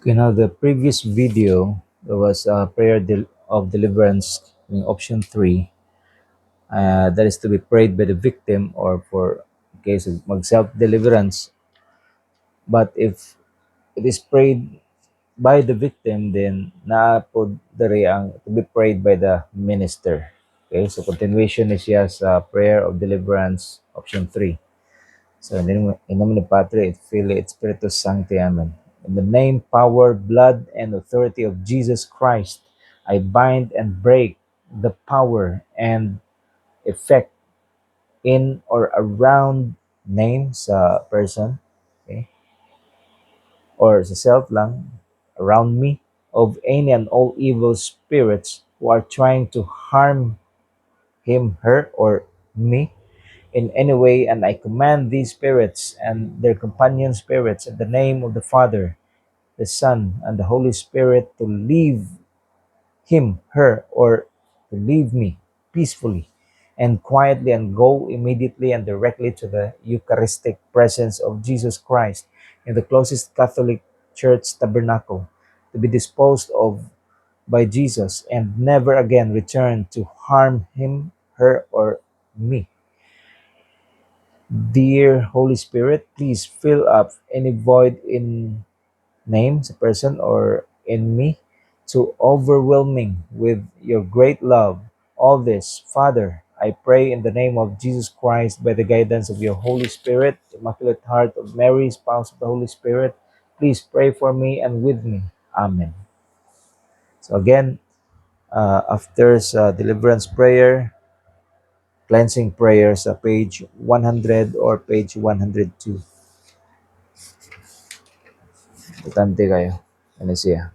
The previous video, there was a of deliverance in option 3. That is to be prayed by the victim or for case of self-deliverance. But if it is prayed by the victim, then naapod diri ang to be prayed by the minister. Okay, so continuation is just prayer of deliverance, option 3. So in nomine Patri et Filii et Spiritus Sancti. Amen. In the name, power, blood, and authority of Jesus Christ, I bind and break the power and effect in or around name sa person, okay, or sa self lang, around me, of any and all evil spirits who are trying to harm him, her, or me in any way, and I command these spirits and their companion spirits in the name of the Father, the Son, and the Holy Spirit to leave him, her, or to leave me peacefully and quietly and go immediately and directly to the Eucharistic presence of Jesus Christ in the closest Catholic Church tabernacle to be disposed of by Jesus and never again return to harm him, her, or me. Dear Holy Spirit, please fill up any void in names, a person, or in me to overwhelming with your great love. All this, Father, I pray in the name of Jesus Christ by the guidance of your Holy Spirit, Immaculate Heart of Mary, spouse of the Holy Spirit. Please pray for me and with me. Amen. So again, after deliverance prayer, cleansing prayer sa page 100 or page 102. Importante kayo. Ano siya?